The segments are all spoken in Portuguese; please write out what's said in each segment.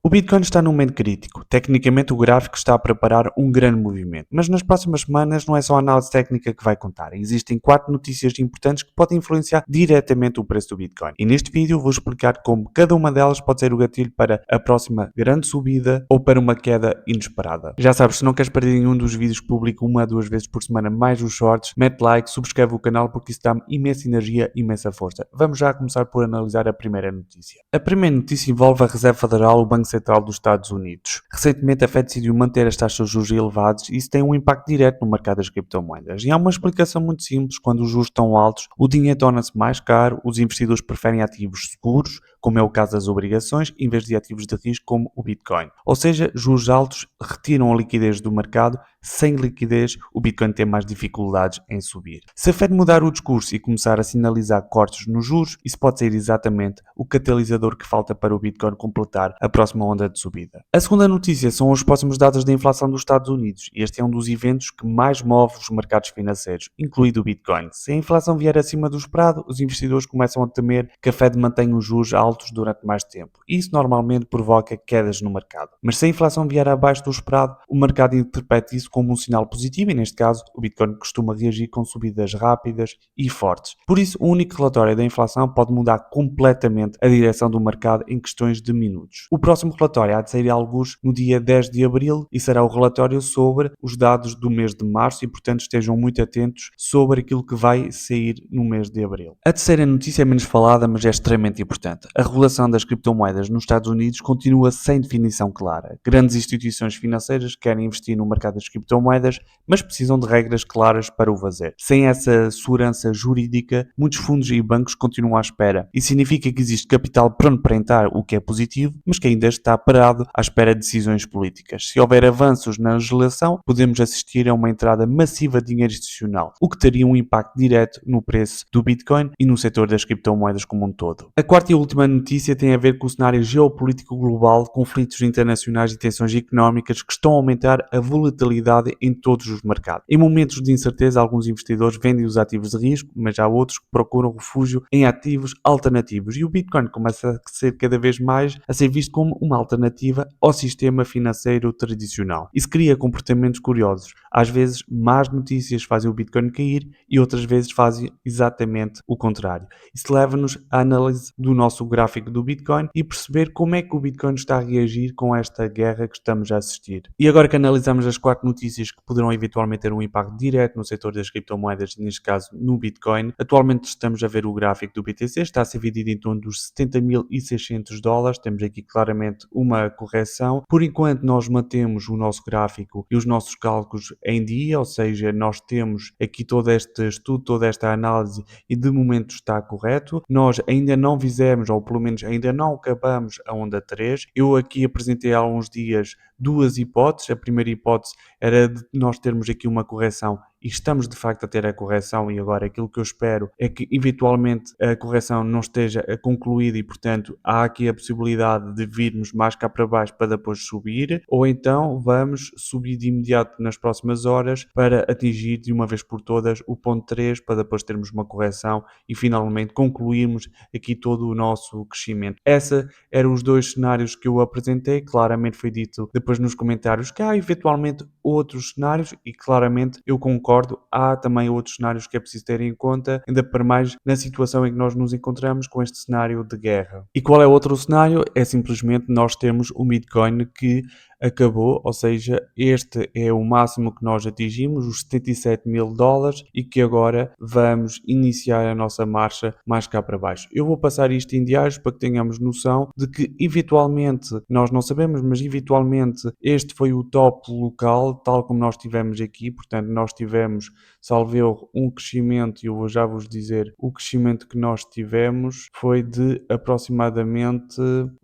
O Bitcoin está num momento crítico. Tecnicamente, o gráfico está a preparar um grande movimento. Mas nas próximas semanas não é só a análise técnica que vai contar. Existem 4 notícias importantes que podem influenciar diretamente o preço do Bitcoin. E neste vídeo vou explicar como cada uma delas pode ser o gatilho para a próxima grande subida ou para uma queda inesperada. Já sabes, se não queres perder nenhum dos vídeos que publico 1 a 2 vezes por semana, mais os shorts, mete like, subscreve o canal porque isso dá-me imensa energia, imensa força. Vamos já começar por analisar a primeira notícia. A primeira notícia envolve a Reserva Federal, o Banco Central dos Estados Unidos. Recentemente a Fed decidiu manter as taxas de juros elevadas e isso tem um impacto direto no mercado das criptomoedas. E há uma explicação muito simples: quando os juros estão altos, o dinheiro torna-se mais caro, os investidores preferem ativos seguros, como é o caso das obrigações, em vez de ativos de risco como o Bitcoin. Ou seja, juros altos retiram a liquidez do mercado, sem liquidez o Bitcoin tem mais dificuldades em subir. Se a Fed mudar o discurso e começar a sinalizar cortes nos juros, isso pode ser exatamente o catalisador que falta para o Bitcoin completar a próxima onda de subida. A segunda notícia são os próximos dados da inflação dos Estados Unidos. Este é um dos eventos que mais move os mercados financeiros, incluído o Bitcoin. Se a inflação vier acima do esperado, os investidores começam a temer que a Fed mantenha os juros altos durante mais tempo. Isso normalmente provoca quedas no mercado. Mas se a inflação vier abaixo do esperado, o mercado interpreta isso como um sinal positivo e, neste caso, o Bitcoin costuma reagir com subidas rápidas e fortes. Por isso, o único relatório da inflação pode mudar completamente a direção do mercado em questões de minutos. O próximo relatório há de sair alguns no dia 10 de abril e será o relatório sobre os dados do mês de março e, portanto, estejam muito atentos sobre aquilo que vai sair no mês de abril. A terceira notícia é menos falada, mas é extremamente importante. A regulação das criptomoedas nos Estados Unidos continua sem definição clara. Grandes instituições financeiras querem investir no mercado das criptomoedas, mas precisam de regras claras para o fazer. Sem essa segurança jurídica, muitos fundos e bancos continuam à espera. Isso significa que existe capital pronto para entrar, o que é positivo, mas que ainda está parado à espera de decisões políticas. Se houver avanços na legislação, podemos assistir a uma entrada massiva de dinheiro institucional, o que teria um impacto direto no preço do Bitcoin e no setor das criptomoedas como um todo. A quarta e última notícia tem a ver com o cenário geopolítico global, conflitos internacionais e tensões económicas que estão a aumentar a volatilidade em todos os mercados. Em momentos de incerteza, alguns investidores vendem os ativos de risco, mas há outros que procuram refúgio em ativos alternativos e o Bitcoin começa a ser cada vez mais a ser visto como uma alternativa ao sistema financeiro tradicional. Isso cria comportamentos curiosos. Às vezes, más notícias fazem o Bitcoin cair e outras vezes fazem exatamente o contrário. Isso leva-nos à análise do nosso gráfico do Bitcoin e perceber como é que o Bitcoin está a reagir com esta guerra que estamos a assistir. E agora que analisamos as 4 notícias que poderão eventualmente ter um impacto direto no setor das criptomoedas, neste caso no Bitcoin, atualmente estamos a ver o gráfico do BTC, está a ser vendido em torno dos $70.600, temos aqui claramente uma correção. Por enquanto nós mantemos o nosso gráfico e os nossos cálculos em dia, ou seja, nós temos aqui todo este estudo, toda esta análise e de momento está correto. Nós ainda não fizemos, ou pelo menos ainda não acabamos a onda 3. Eu aqui apresentei há uns dias 2 hipóteses. A primeira hipótese era de nós termos aqui uma correção e estamos de facto a ter a correção e agora aquilo que eu espero é que eventualmente a correção não esteja concluída e portanto há aqui a possibilidade de virmos mais cá para baixo para depois subir, ou então vamos subir de imediato nas próximas horas para atingir de uma vez por todas o ponto 3 para depois termos uma correção e finalmente concluirmos aqui todo o nosso crescimento. Esses eram os 2 cenários que eu apresentei. Claramente foi dito depois nos comentários que há eventualmente outros cenários e claramente eu concordo, há também outros cenários que é preciso ter em conta, ainda para mais na situação em que nós nos encontramos com este cenário de guerra. E qual é o outro cenário? É simplesmente nós temos o Bitcoin que acabou, ou seja, este é o máximo que nós atingimos, os $77.000 e que agora vamos iniciar a nossa marcha mais cá para baixo. Eu vou passar isto em diários para que tenhamos noção de que eventualmente, nós não sabemos, mas eventualmente este foi o top local, tal como nós tivemos aqui, portanto nós tivemos, salvo erro, um crescimento, e eu vou já vos dizer, o crescimento que nós tivemos foi de aproximadamente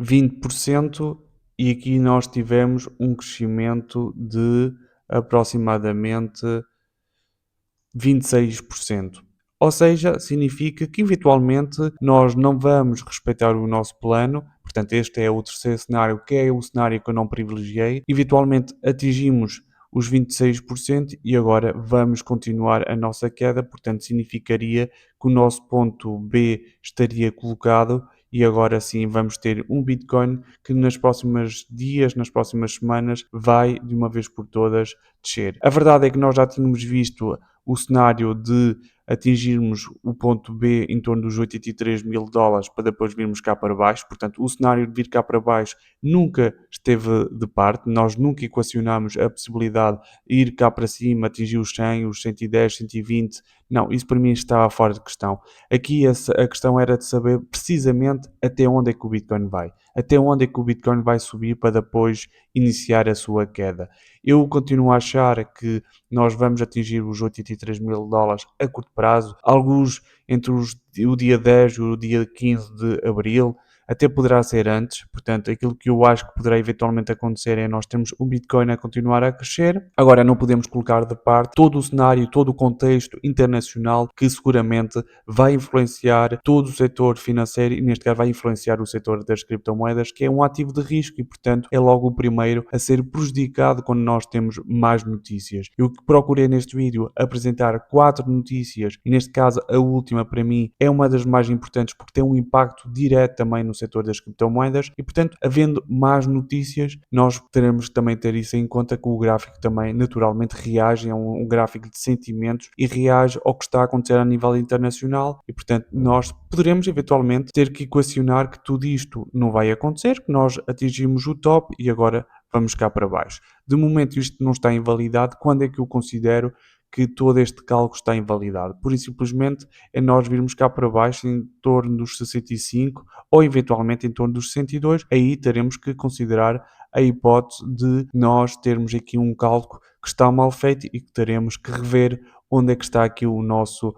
20%. E aqui nós tivemos um crescimento de aproximadamente 26%. Ou seja, significa que eventualmente nós não vamos respeitar o nosso plano. Portanto, este é o terceiro cenário, que é o cenário que eu não privilegiei. Eventualmente atingimos os 26% e agora vamos continuar a nossa queda. Portanto, significaria que o nosso ponto B estaria colocado e agora sim vamos ter um Bitcoin que nos próximos dias, nas próximas semanas, vai de uma vez por todas descer. A verdade é que nós já tínhamos visto o cenário de atingirmos o ponto B em torno dos 83 mil dólares para depois virmos cá para baixo. Portanto, o cenário de vir cá para baixo nunca esteve de parte. Nós nunca equacionámos a possibilidade de ir cá para cima, atingir os 100, os 110, 120. Não, isso para mim estava fora de questão. Aqui a questão era de saber precisamente até onde é que o Bitcoin vai. Até onde é que o Bitcoin vai subir para depois iniciar a sua queda. Eu continuo a achar que nós vamos atingir os 83 mil dólares a curto prazo, alguns entre o dia 10 e o dia 15 de abril, até poderá ser antes, portanto, aquilo que eu acho que poderá eventualmente acontecer é nós termos o Bitcoin a continuar a crescer. Agora, não podemos colocar de parte todo o cenário, todo o contexto internacional que seguramente vai influenciar todo o setor financeiro e, neste caso, vai influenciar o setor das criptomoedas, que é um ativo de risco e, portanto, é logo o primeiro a ser prejudicado quando nós temos mais notícias. Eu que procurei neste vídeo apresentar 4 notícias e, neste caso, a última para mim é uma das mais importantes porque tem um impacto direto também no setor das criptomoedas e, portanto, havendo mais notícias, nós teremos que também ter isso em conta que o gráfico também naturalmente reage, é um gráfico de sentimentos e reage ao que está a acontecer a nível internacional e, portanto, nós poderemos eventualmente ter que equacionar que tudo isto não vai acontecer, que nós atingimos o top e agora vamos cá para baixo. De momento isto não está invalidado, quando é que eu considero que todo este cálculo está invalidado? Por isso simplesmente é nós virmos cá para baixo em torno dos 65 ou eventualmente em torno dos 62, aí teremos que considerar a hipótese de nós termos aqui um cálculo que está mal feito e que teremos que rever onde é que está aqui o nosso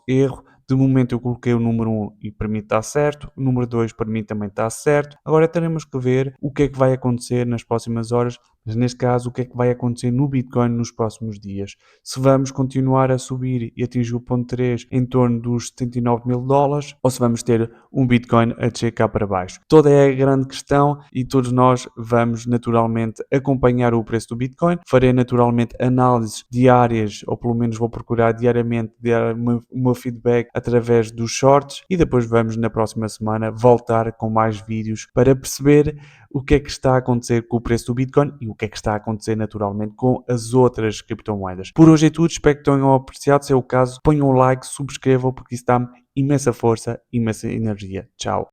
erro. De momento eu coloquei o número 1 e para mim está certo, o número 2 para mim também está certo. Agora teremos que ver o que é que vai acontecer nas próximas horas, mas neste caso o que é que vai acontecer no Bitcoin nos próximos dias. Se vamos continuar a subir e atingir o ponto 3 em torno dos 79 mil dólares ou se vamos ter um Bitcoin a descer cá para baixo. Toda é a grande questão e todos nós vamos naturalmente acompanhar o preço do Bitcoin. Farei naturalmente análises diárias, ou pelo menos vou procurar diariamente dar o meu feedback através dos shorts e depois vamos na próxima semana voltar com mais vídeos para perceber o que é que está a acontecer com o preço do Bitcoin e o que é que está a acontecer naturalmente com as outras criptomoedas. Por hoje é tudo, espero que tenham apreciado. Se é o caso, ponham um like, subscrevam porque isso dá-me imensa força, imensa energia. Tchau!